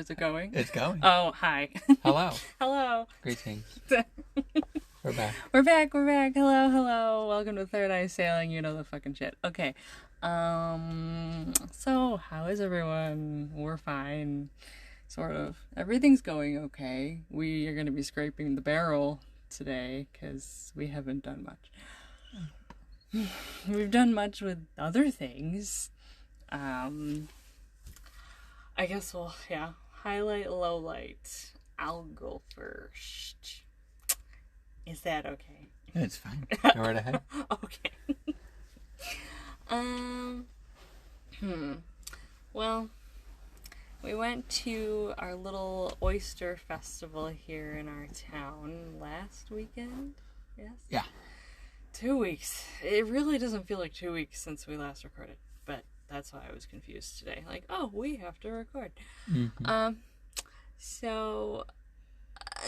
Is it going? It's going. Oh, hi. Hello. Hello. Greetings. We're back. We're back. Hello. Welcome to Third Eye Sailing. You know the fucking shit. Okay. So how is everyone? We're fine. Sort of. Everything's going okay. We are going to be scraping the barrel today because we haven't done much. We've done much with other things. I guess we'll, highlight, low light. I'll go first. Is that okay? It's fine. Go right ahead. Okay. Well, we went to our little oyster festival here in our town last weekend. Yes? Yeah. 2 weeks. It really doesn't feel like 2 weeks since we last recorded, but that's why I was confused today. Like, oh, we have to record. Mm-hmm. Well,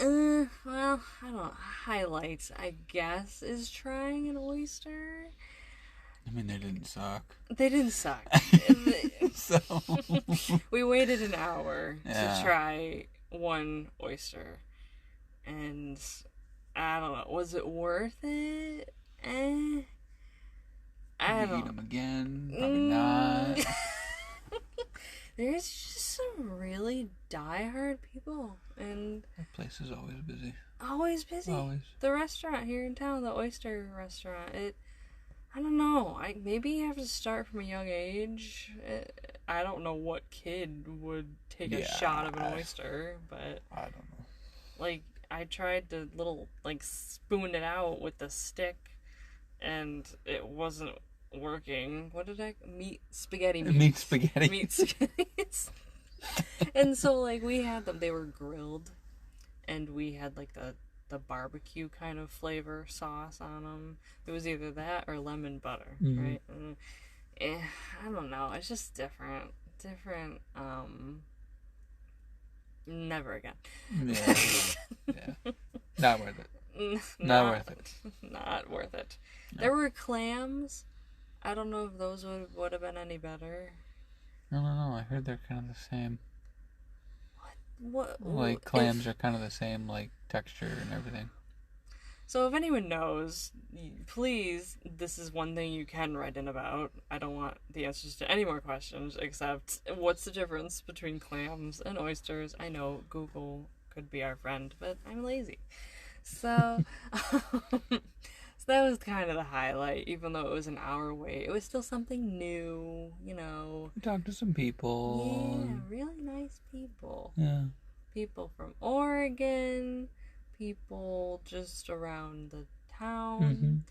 I don't know. Highlights, I guess, is trying an oyster. I mean, they didn't suck. They didn't suck. So We waited an hour Yeah. to try one oyster. And I don't know. Was it worth it? I you don't eat them again? Probably not. There's just some really diehard people. And That place is always busy. always busy. Always. The restaurant here in town, the oyster restaurant, I don't know. Maybe you have to start from a young age. I don't know what kid would take a shot of an oyster, but I don't know. like I tried to spoon it out with the stick, and it wasn't working. What did meat spaghetti? Meat spaghetti. Meat spaghetti. And so we had them. They were grilled, and we had the barbecue kind of flavor sauce on them. It was either that or lemon butter, right? And, I don't know. It's just different. Never again. Yeah. Not worth it. Not worth it. Not worth it. No. There were clams. I don't know if those would have been any better. I don't know. I heard they're kind of the same. What? Clams are kind of the same, texture and everything. So if anyone knows, please, this is one thing you can write in about. I don't want the answers to any more questions, except what's the difference between clams and oysters? I know Google could be our friend, but I'm lazy. So, so that was kind of the highlight, even though it was an hour wait. It was still something new, We talked to some people. Yeah, really nice people. Yeah. People from Oregon, people just around the town.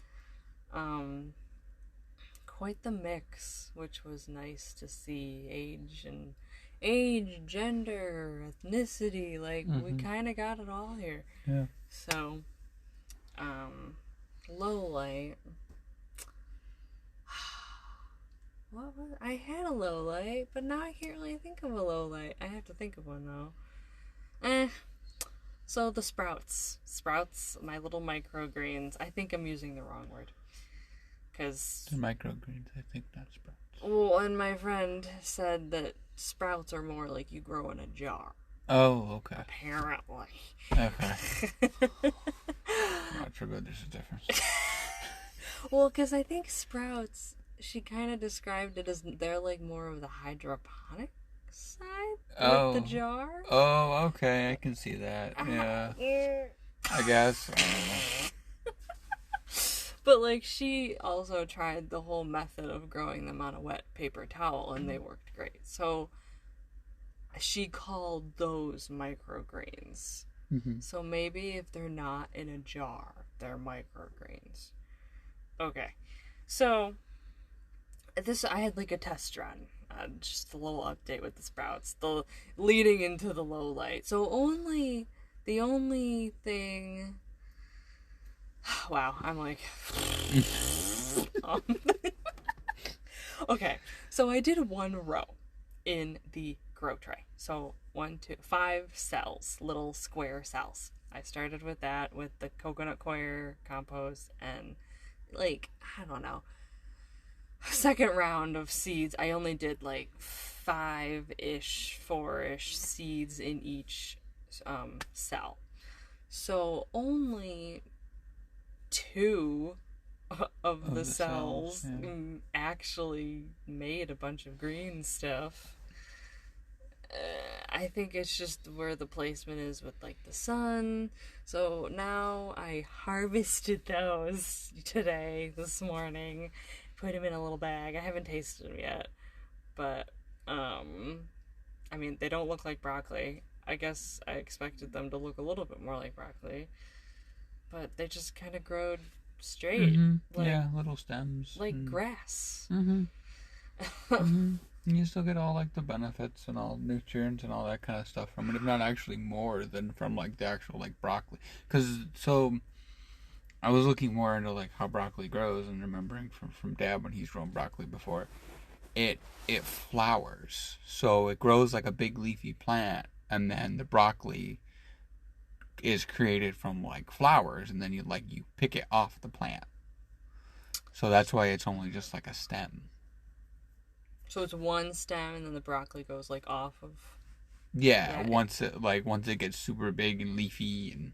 Quite the mix, which was nice to see. Age, gender, ethnicity, we kind of got it all here. Yeah. So, low light. What was I had a low light, but now I can't really think of a low light. I have to think of one though. So the sprouts, my little microgreens. I think I'm using the wrong word, because They're microgreens, I think, not sprouts. well, and my friend said that sprouts are more like you grow in a jar. Oh, okay. Apparently. Okay. I'm not sure what there's a difference. Well, because I think sprouts, she kind of described it as they're more of the hydroponic side with the jar. Oh, okay. I can see that. Yeah. I guess. I don't know. But she also tried the whole method of growing them on a wet paper towel, and they worked great. So she called those microgreens. So maybe if they're not in a jar, they're microgreens. Okay. So I had a test run. Just a little update with the sprouts. The leading into the low light. So the only thing. Wow, I'm Okay, so I did one row in the grow tray. So 5 cells, little square cells. I started with that, with the coconut coir compost and I don't know. second round of seeds, I only did like 5-ish, 4-ish seeds in each cell. So only 2 of the cells yeah. actually made a bunch of green stuff. I think it's just where the placement is with like the sun. So now I harvested those today, this morning, put them in a little bag. I haven't tasted them yet, but I mean, they don't look like broccoli. I guess I expected them to look a little bit more like broccoli, but they just kind of growed straight, like yeah, little stems, like grass. And you still get all like the benefits and all nutrients and all that kind of stuff from it, if not actually more than from like the actual like broccoli. Because so I was looking more into like how broccoli grows and remembering from Dad when he's grown broccoli before. It flowers, so it grows like a big leafy plant, and then the broccoli is created from like flowers, and then you pick it off the plant. So that's why it's only just like a stem. So it's one stem, and then the broccoli goes like off of. Yeah, once it gets super big and leafy, and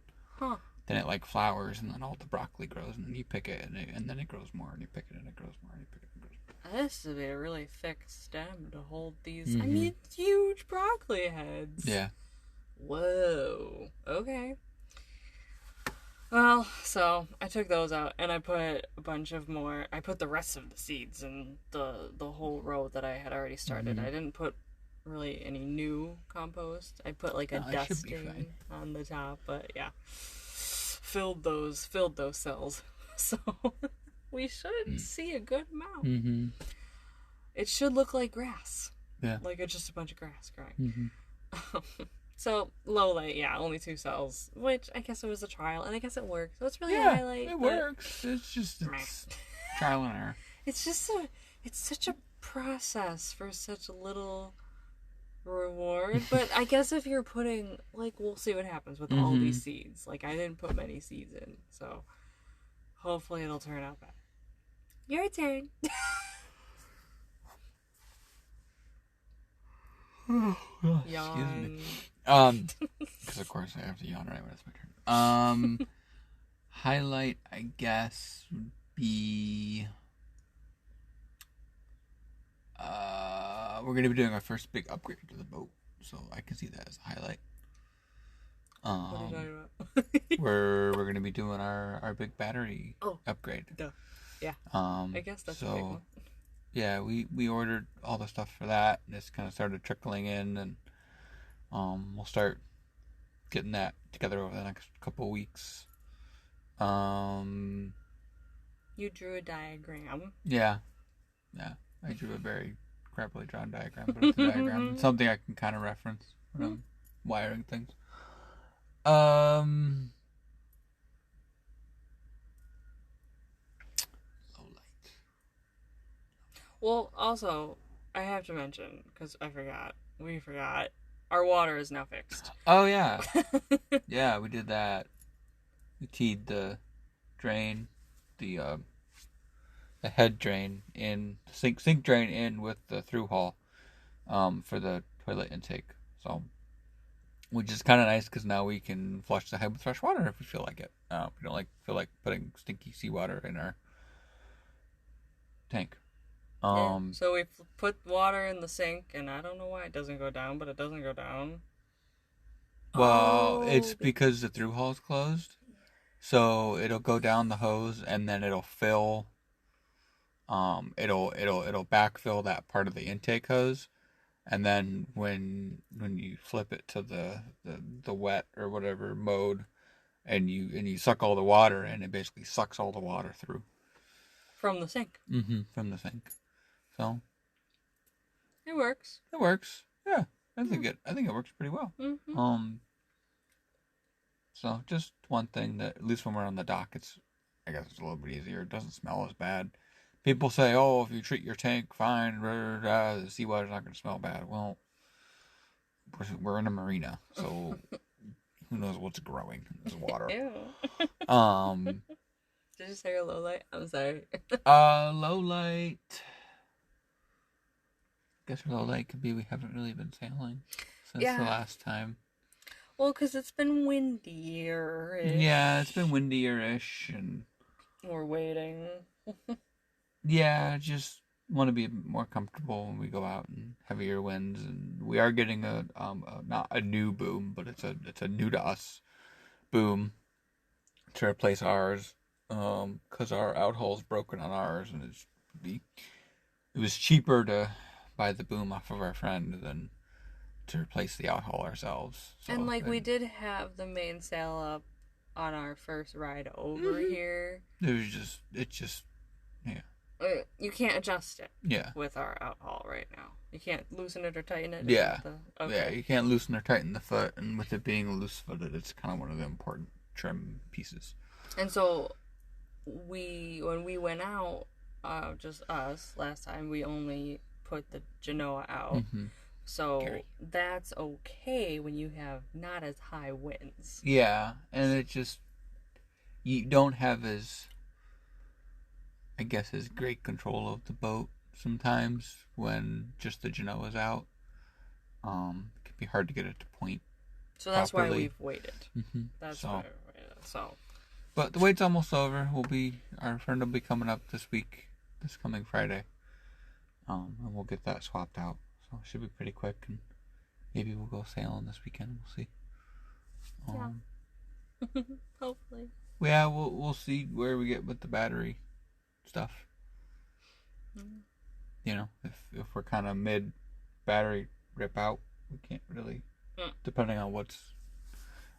then it like flowers, and then all the broccoli grows, and then you pick it, and then it grows more, and you pick it, and it grows more, and you pick it, and it grows more. That has to be a really thick stem to hold these. I mean, huge broccoli heads. Yeah. Whoa. Okay. Well, so I took those out and I put a bunch of more. I put the rest of the seeds in the whole row that I had already started. I didn't put really any new compost. I put like a dusting on the top, but yeah, filled those cells. So we should see a good amount. It should look like grass. Yeah, like it's just a bunch of grass growing. So, low light, yeah, only 2 cells, which I guess it was a trial, and I guess it worked. So it's really a highlight. It works. It's just trial and error. It's just it's such a process for such a little reward. But I guess if you're putting, like, we'll see what happens with all these seeds. Like, I didn't put many seeds in, so hopefully it'll turn out better. Your turn. Yawn. Because of course I have to yawn right when it's my turn. Highlight, I guess, would be we're gonna be doing our first big upgrade to the boat, so I can see that as a highlight. What are you talking about? we're gonna be doing our big battery upgrade. Duh. Yeah. I guess that's a big one. Yeah, we ordered all the stuff for that, and it's kind of started trickling in, and we'll start getting that together over the next couple of weeks. You drew a diagram. Yeah, I drew a very crappily drawn diagram, but it's a diagram. It's something I can kind of reference when I'm wiring things. Well, also, I have to mention, because we forgot, our water is now fixed. Oh, yeah. Yeah, we did that. We teed the drain, the head drain in, sink drain in with the through hull for the toilet intake. So, which is kind of nice because now we can flush the head with fresh water if we feel like it. We don't feel like putting stinky seawater in our tank. So we put water in the sink, and I don't know why it doesn't go down, but it doesn't go down. Well, it's because the through hull is closed, so it'll go down the hose, and then it'll fill. It'll backfill that part of the intake hose, and then when you flip it to the wet or whatever mode, and you suck all the water in, it basically sucks all the water through from the sink. From the sink. So it works. It works. Yeah, I think it works pretty well. So just one thing that at least when we're on the dock, I guess it's a little bit easier. It doesn't smell as bad. People say, "Oh, if you treat your tank fine, the seawater's not going to smell bad." Well, we're in a marina, so who knows what's growing in this water? Ew. Did you say a low light? I'm sorry. Low light. guess a little late could be we haven't really been sailing since the Yeah. last time. Well, because it's been windier-ish. Yeah, it's been windier-ish, and We're waiting. yeah, just want to be more comfortable when we go out and heavier winds. And we are getting not a new boom, but it's a new to us boom to replace ours, because our outhaul's broken on ours, and it was cheaper to buy the boom off of our friend than to replace the outhaul ourselves. So, And like we did have the mainsail up on our first ride over here. It just yeah. You can't adjust it. Yeah. With our outhaul right now, you can't loosen it or tighten it. Yeah. Okay. Yeah, you can't loosen or tighten the foot, and with it being loose footed, it's kind of one of the important trim pieces. And so when we went out, just us last time, we only put the Genoa out. Mm-hmm. So Gary. that's okay when you have not as high winds. Yeah, and it just you don't have as great control of the boat sometimes when just the Genoa's out. It can be hard to get it to point. So that's properly. why we've waited. Mm-hmm. That's why we waited. So. But the wait's almost over. Our friend will be coming up this coming Friday. And we'll get that swapped out. So it should be pretty quick, and maybe we'll go sailing this weekend. We'll see. Yeah. Hopefully. Yeah, we'll see where we get with the battery stuff. Mm. You know, if we're kind of mid battery rip out, we can't really, depending on what's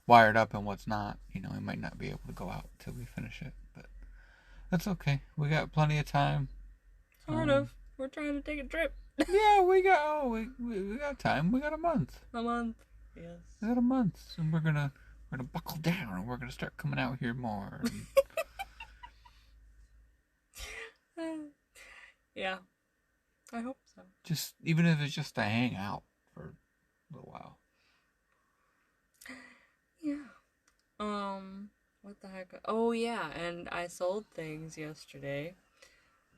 wired up and what's not, we might not be able to go out till we finish it. But that's okay. We got plenty of time. Sort of. We're trying to take a trip. Yeah, we got time. We got a month. A month. Yes. We got a month, and we're gonna buckle down, and we're gonna start coming out here more. Yeah. I hope so. Just even if it's just to hang out for a little while. Yeah. What the heck? Oh yeah, and I sold things yesterday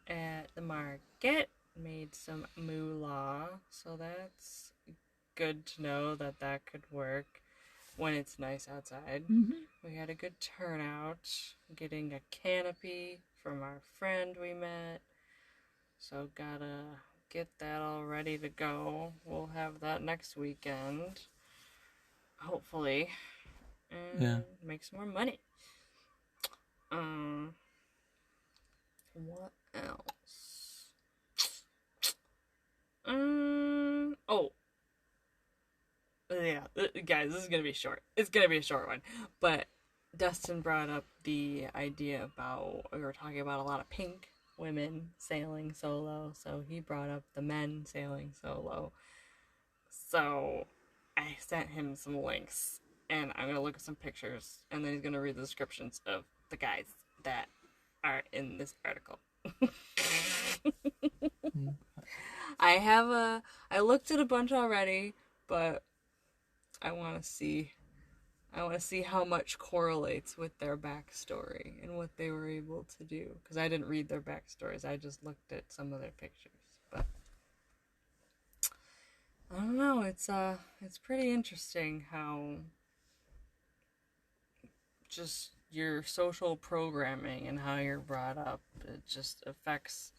at the market. Made some moolah, so that's good to know that could work when it's nice outside. Mm-hmm. We had a good turnout, getting a canopy from our friend we met. So gotta get that all ready to go. We'll have that next weekend, hopefully, and make some more money. What else? Oh. Yeah, guys, this is gonna be short. It's gonna be a short one. But Dustin brought up the idea about, we were talking about a lot of pink women sailing solo, so he brought up the men sailing solo. So I sent him some links, and I'm gonna look at some pictures, and then he's gonna read the descriptions of the guys that are in this article. I looked at a bunch already, but I want to see how much correlates with their backstory and what they were able to do, because I didn't read their backstories. I just looked at some of their pictures. But I don't know, it's pretty interesting how just your social programming and how you're brought up, it just affects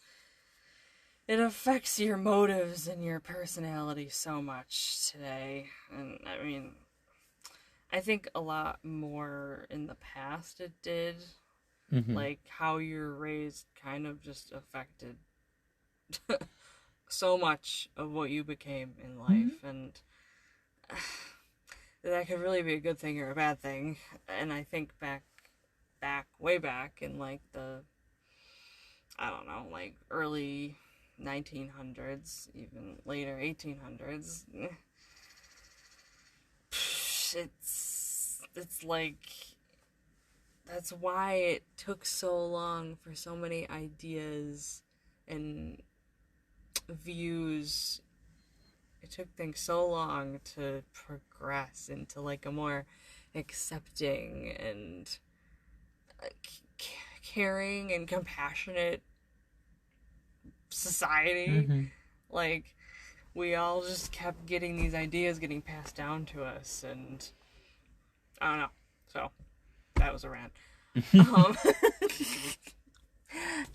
your motives and your personality so much today. And I mean, I think a lot more in the past it did. Mm-hmm. Like how you're raised kind of just affected so much of what you became in life. Mm-hmm. And that could really be a good thing or a bad thing. And I think way back in like the, I don't know, like early 1900s, even later 1800s, it's like, that's why it took so long for so many ideas and views. It took things so long to progress into like a more accepting and caring and compassionate society. Mm-hmm. Like, we all just kept getting these ideas getting passed down to us, and I don't know. So that was a rant. Um,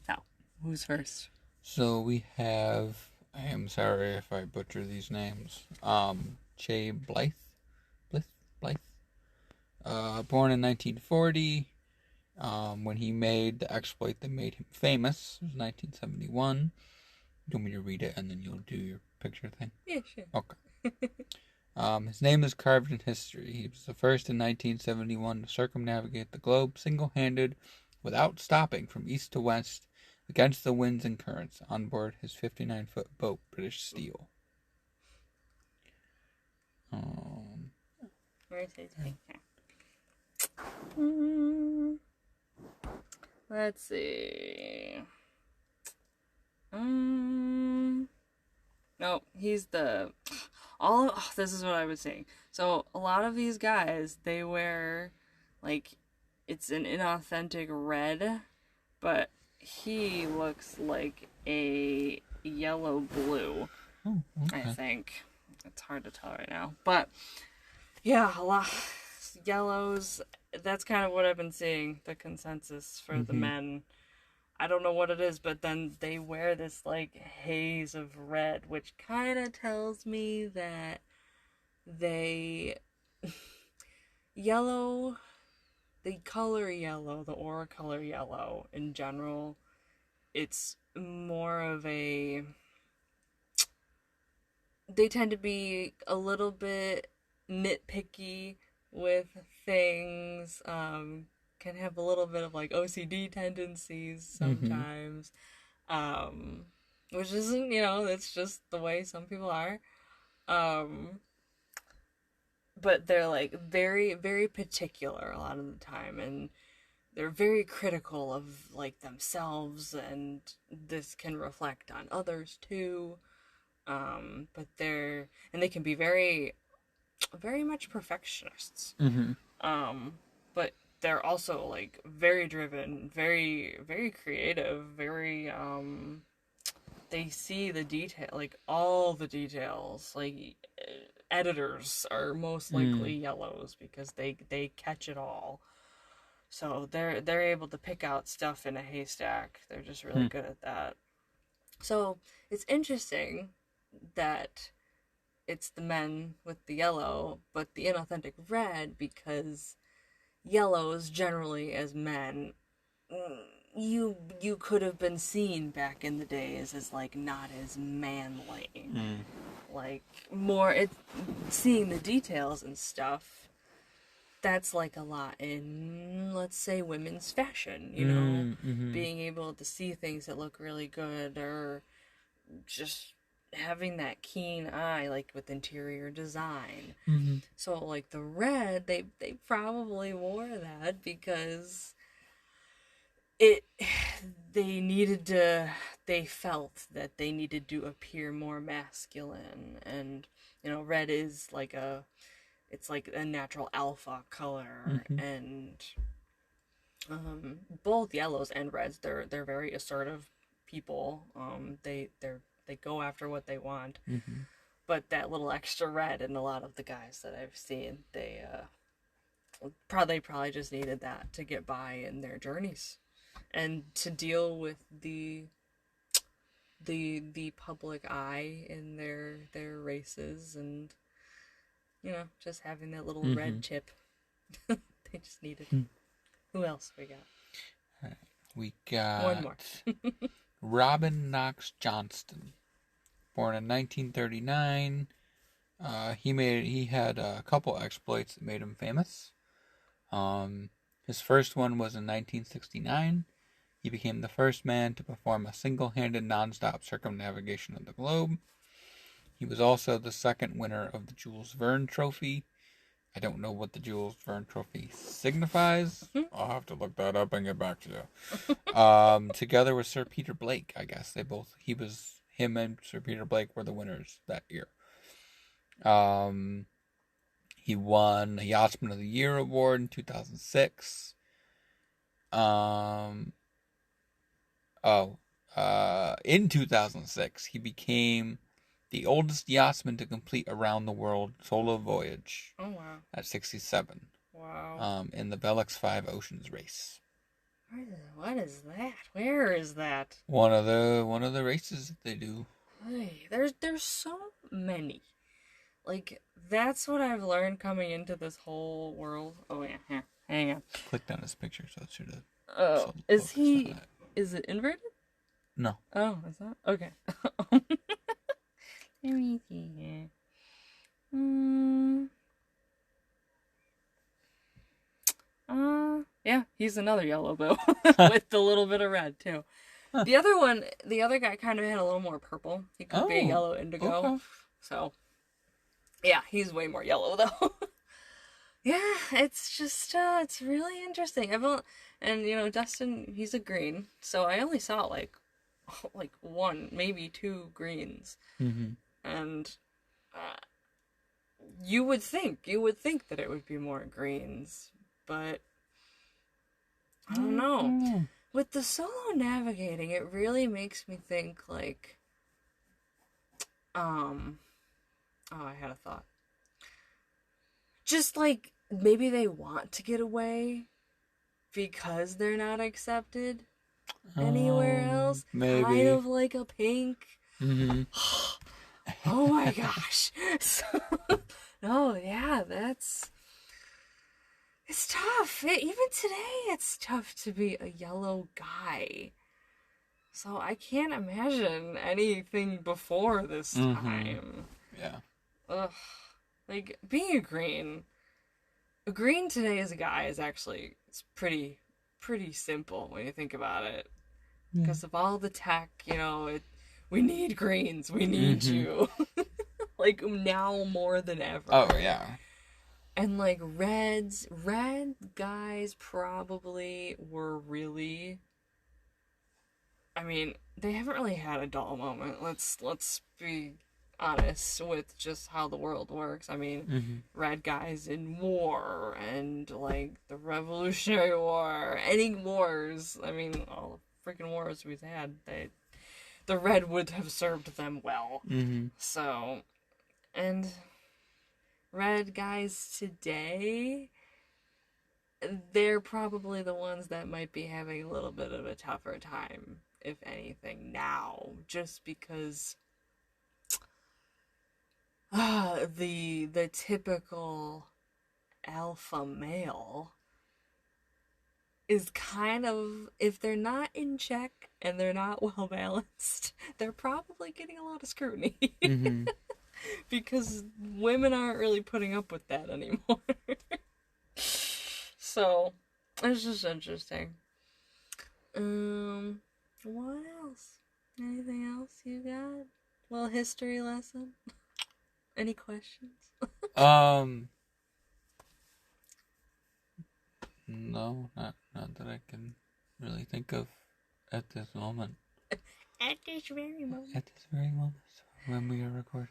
so who's first? So we have. I am sorry if I butcher these names. Che Blythe, Blythe, Blythe. Born in 1940. When he made the exploit that made him famous, it was 1971. You want me to read it and then you'll do your picture thing? Yeah, sure. Okay. His name is carved in history. He was the first in 1971 to circumnavigate the globe single-handed without stopping from east to west against the winds and currents on board his 59-foot boat, British Steel. Where's his picture? Let's see. No, he's the this is what I was saying. So a lot of these guys, they wear like it's an inauthentic red, but he looks like a yellow blue. Oh, okay. I think it's hard to tell right now, but yeah, a lot yellows. That's kind of what I've been seeing. The consensus for the men. I don't know what it is, but then they wear this like haze of red, which kind of tells me that they yellow, the color yellow, the aura color yellow in general, it's more of a, they tend to be a little bit nitpicky with things, can have a little bit of like OCD tendencies sometimes, which isn't, it's just the way some people are. But they're like very, very particular a lot of the time, and they're very critical of like themselves, and this can reflect on others too. But they can be very, very much perfectionists. But they're also like very driven, very, very creative, very they see the detail, like all the details. Like editors are most likely yellows because they catch it all. So they're able to pick out stuff in a haystack. They're just really good at that. So it's interesting that it's the men with the yellow, but the inauthentic red, because yellows generally as men, you could have been seen back in the days as like not as manly, like more seeing the details and stuff. That's like a lot in, let's say, women's fashion, being able to see things that look really good, or just having that keen eye, like with interior design. So like the red, they probably wore that because they felt that they needed to appear more masculine, and red is like it's like a natural alpha color, and both yellows and reds, they're very assertive people. They go after what they want. But that little extra red in a lot of the guys that I've seen, they probably just needed that to get by in their journeys and to deal with the public eye in their races, and just having that little red chip. They just needed. Who else we got? Right. We got one more. Robin Knox Johnston, born in 1939. He had a couple exploits that made him famous. His first one was in 1969. He became the first man to perform a single-handed non-stop circumnavigation of the globe. He was also the second winner of the Jules Verne Trophy. I don't know what the Jules Verne Trophy signifies. I'll have to look that up and get back to you. Together with Sir Peter Blake, I guess. Him and Sir Peter Blake were the winners that year. He won a Yachtsman of the Year award in 2006. In 2006, he became The oldest yachtsman to complete a round-the-world solo voyage. Oh, wow. At 67. Wow. In the Velux 5 Oceans race. What is that? Where is that? One of the races that they do. Hey, there's so many. Like, that's what I've learned coming into this whole world. Oh, yeah. Here, hang on. Clicked on his picture, so it should have. Oh, is he... Is it inverted? No. Oh, is that? Okay. Let me see here. Yeah, he's another yellow though, with a little bit of red too. Huh. The other guy kind of had a little more purple. He could be a yellow indigo. Okay. So, yeah, he's way more yellow though. Yeah, it's just, it's really interesting. And Dustin, he's a green, so I only saw like one, maybe two greens. Mm-hmm. And you would think that it would be more greens, but I don't know. Mm-hmm. With the solo navigating, it really makes me think like, oh, I had a thought. Just like maybe they want to get away because they're not accepted anywhere else. Maybe. Kind of like a pink. Mm-hmm. Oh my gosh. So, no, yeah, it's tough. Even today, it's tough to be a yellow guy. So I can't imagine anything before this time. Yeah. Ugh. Like, being a green today as a guy is actually, it's pretty simple when you think about it. Because of all the tech, we need greens. We need you. Like, now more than ever. Oh, yeah. And, like, red guys probably were really... I mean, they haven't really had a dull moment. Let's be honest with just how the world works. I mean, red guys in war and, like, the Revolutionary War, any wars. I mean, all the freaking wars we've had, the red would have served them well. Mm-hmm. So, and red guys today, they're probably the ones that might be having a little bit of a tougher time, if anything, now, just because the typical alpha male is kind of, if they're not in check and they're not well balanced, they're probably getting a lot of scrutiny. Mm-hmm. Because women aren't really putting up with that anymore. So, it's just interesting. What else? Anything else you got? Little history lesson? Any questions? No, not that I can really think of at this moment. At this very moment. At this very moment, when we are recording.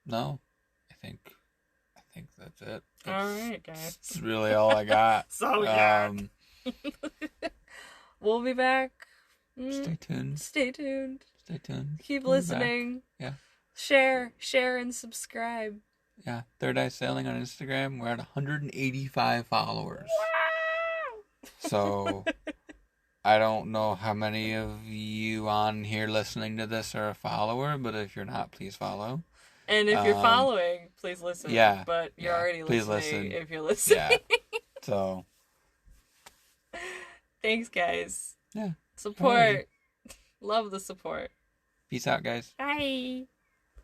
No, I think that's it. Alright, guys. That's really all I got. So, yeah. We'll be back. Stay tuned. Stay tuned. Keep We'll listening. Yeah. Share and subscribe. Yeah. Third Eye Sailing on Instagram. We're at 185 followers. Wow! So, I don't know how many of you on here listening to this are a follower, but if you're not, please follow. And if you're following, please listen. Yeah. But you're already please listening listen. if you're listening. Yeah. So. Thanks, guys. Yeah. Support. Alrighty. Love the support. Peace out, guys. Bye.